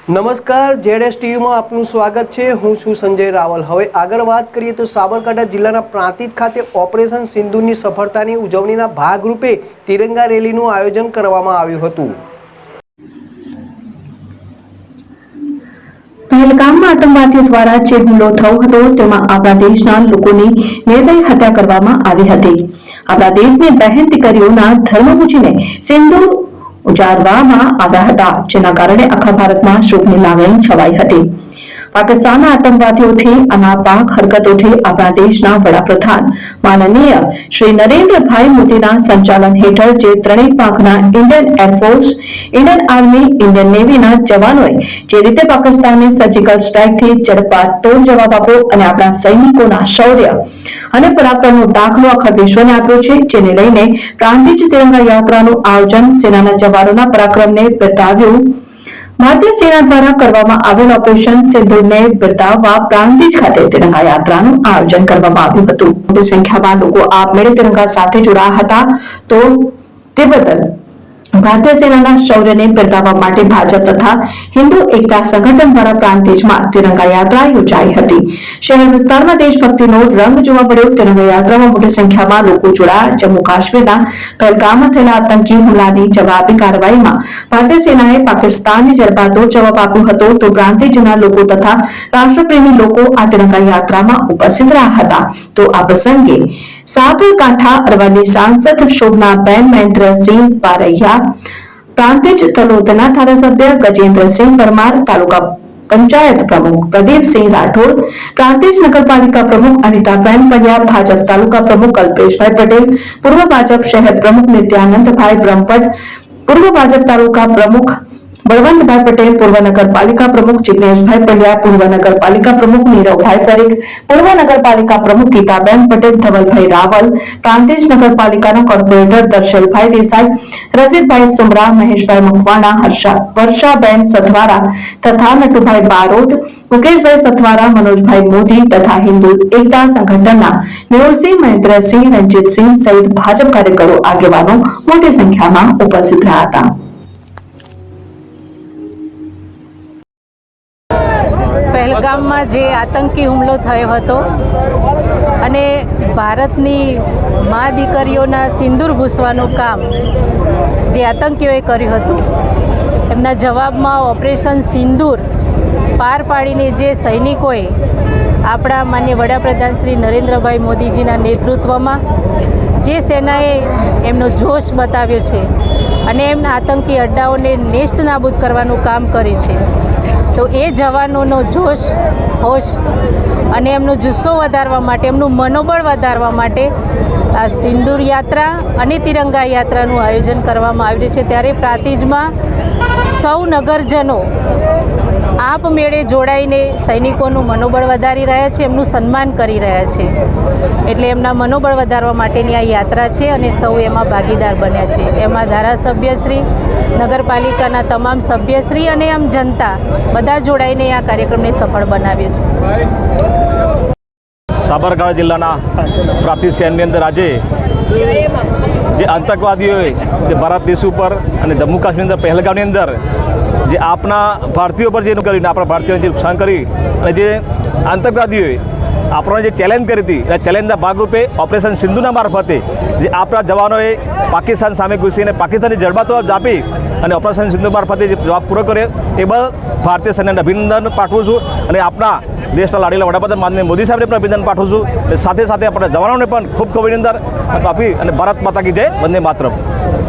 નમસ્કાર, જેડએસ ટીવીમાં આપનું સ્વાગત છે। હું છું સંજય રાવલ। હવે આગળ વાત કરીએ તો સાબરકાંઠા જિલ્લાના પ્રાંતિજ ખાતે ઓપરેશન સિંદૂરની સફળતાની ઉજવણીના ભાગરૂપે તિરંગા રેલીનું આયોજન કરવામાં આવ્યું હતું। પહેલગામમાં આતંકવાદીઓ દ્વારા જે હુમલો થયો હતો તેમાં આપણા દેશના લોકોની નિર્દય હત્યા કરવામાં આવી હતી। આપણા દેશની બહેન દીકરીઓના ધર્મ પૂજીને સિંદૂર ઉજાડવામાં આવ્યા હતા, જેના કારણે આખા ભારતમાં શોકની લાગણી છવાઈ હતી। પાકિસ્તાનના આતંકવાદીઓથી અનાપાક હરકતોથી આપણા દેશના વડાપ્રધાન માનનીય શ્રી નરેન્દ્રભાઈ મોદીના સંચાલન હેઠળ જે ત્રણેય પાંખના Indian air force, Indian army, Indian નેવીના જવાનોએ જે રીતે પાકિસ્તાનની સર્જિકલ સ્ટ્રાઇકથી ઝડપભેર તોડ જવાબ આપ્યો અને આપણા સૈનિકોના શૌર્ય અને પરાક્રમનો દાખલો આખા વિશ્વને આપ્યો છે, જેને લઈને પ્રાંતિજ તિરંગા યાત્રાનું આયોજન સેનાના જવાનોના પરાક્રમને બિરદાવ્યું। ભારતીય સેના દ્વારા કરવામાં આવેલ ઓપરેશન સિંદૂરને બિરદાવવા પ્રાંતિજ ખાતે તિરંગા યાત્રાનું આયોજન કરવામાં આવ્યું હતું। મોટી સંખ્યામાં લોકો આપમેળે તિરંગા સાથે જોડાયા હતા, તો તે બદલ ભારતીય સેનાના શૌર્યને બિરદાવવા માટે ભાજપ તથા હિન્દુ એકતા સંગઠન દ્વારા પ્રાંતિજમાં તિરંગા યાત્રા યોજાઈ હતી। શહેર વિસ્તારમાં દેશભક્તિનો રંગ જોવા મળ્યો। તિરંગા યાત્રામાં મોટી સંખ્યામાં લોકો જોડાયા। જમ્મુ કાશ્મીરના પહેલગામમાં થયેલા આતંકી હુમલાની જવાબી કાર્યવાહીમાં ભારતીય સેનાએ પાકિસ્તાનની જડબાતોડ જવાબ આપ્યો હતો, તો પ્રાંતિજના લોકો તથા રાષ્ટ્રપ્રેમી લોકો આ તિરંગા યાત્રામાં ઉપસ્થિત રહ્યા હતા। તો આ પ્રસંગે સાબરકાંઠા અરવલ્લી સાંસદ શોભનાબેન મહેન્દ્રસિંહ બારૈયા, પ્રાંતિજ તલોદના ધારાસભ્ય ગજેન્દ્રસિંહ પરમાર, તાલુકા પંચાયત પ્રમુખ પ્રદીપસિંહ રાઠોડ, પ્રાંતિજ નગરપાલિકા પ્રમુખ અનિતાબેન પંડ્યા, ભાજપ તાલુકા પ્રમુખ કલ્પેશભાઈ પટેલ, પૂર્વ ભાજપ શહેર પ્રમુખ નિત્યાનંદભાઈ બ્રહ્મભટ્ટ, પૂર્વ ભાજપ તાલુકા પ્રમુખ બળવંતભાઈ પટેલ, પૂર્વ નગરપાલિકા પ્રમુખ જિગ્નેશભાઈ પંડ્યા, પૂર્વ નગરપાલિકા પ્રમુખ નીરવભાઈ પરીખ, પૂર્વ નગરપાલિકા પ્રમુખ ગીતાબેન પટેલ, ધવલભાઈ રાવલ, પ્રાંતિજ નગરપાલિકાના કોર્પોરેટર દર્શનભાઈ દેસાઈ, રસીદભાઈ સુમરા, મહેશભાઈ મકવાણા, વર્ષાબેન સથવારા તથા નટુભાઈ બારોટ, મુકેશભાઈ સથવારા, મનોજભાઈ મોદી તથા હિન્દુ એકતા સંગઠનના મેહુલસિંહ, મહેન્દ્રસિંહ, રણજીતસિંહ સહિત ભાજપ કાર્યકરો આગેવાનો મોટી સંખ્યામાં ઉપસ્થિત રહ્યા હતા। પહેલગામમાં જે આતંકી હુમલો થયો હતો અને ભારતની મા દીકરીઓના સિંદૂર ભૂસવાનું કામ જે આતંકીઓએ કર્યું હતું, એમના જવાબમાં ઓપરેશન સિંદૂર પાર પાડીને જે સૈનિકોએ આપણા માનનીય વડાપ્રધાન શ્રી નરેન્દ્રભાઈ મોદીજીના નેતૃત્વમાં જે સેનાએ એમનો જોશ બતાવ્યો છે અને એમના આતંકી અડ્ડાઓને નેસ્ત નાબૂદ કરવાનું કામ કર્યું છે, તો એ જવાનોનો જોશ, હોશ અને એમનો જુસ્સો વધારવા માટે, એમનું મનોબળ વધારવા માટે આ સિંદૂર યાત્રા અને તિરંગા યાત્રાનું આયોજન કરવામાં આવ્યું છે। ત્યારે પ્રાંતિજમાં સૌ નગરજનો આપમેળે જોડાઈને સૈનિકોનું મનોબળ વધારી રહ્યા છે, એમનું સન્માન કરી રહ્યા છે। એટલે એમના મનોબળ વધારવા માટેની આ યાત્રા છે અને સૌ એમાં ભાગીદાર બન્યા છે। એમાં ધારાસભ્યશ્રી, નગરપાલિકાના તમામ સભ્યશ્રી અને આમ જનતા બધા જોડાઈને આ કાર્યક્રમને સફળ બનાવ્યો છે। સાબરકાંઠા જિલ્લાના પ્રાંતિજ શહેરની અંદર આજે જે આતંકવાદીઓએ જે ભારત દેશ ઉપર અને જમ્મુ કાશ્મીરની અંદર પહેલગામની અંદર જે આપણા ભારતીયો પર જે કરીને આપણા ભારતીયોને જે નુકસાન કરી અને જે આતંકવાદીઓએ આપણને જે ચેલેન્જ કરી હતી, એ ચેલેન્જના ભાગરૂપે ઓપરેશન સિંધુના મારફતે જે આપણા જવાનોએ પાકિસ્તાન સામે ઘૂસીને પાકિસ્તાનની જડબાતોડ આપી અને ઓપરેશન સિંધુ મારફતે જે જવાબ પૂરો કર્યો, એ બદલ ભારતીય સેનાને અભિનંદન પાઠવું છું અને આપણા દેશના લાડીલા વડાપ્રધાન માનનીય મોદી સાહેબને પણ અભિનંદન પાઠવું છું। સાથે સાથે આપણા જવાનોને પણ ખૂબ ખૂબ અભિનંદન આપી અને ભારત માતા કી જય, વંદે માતરમ।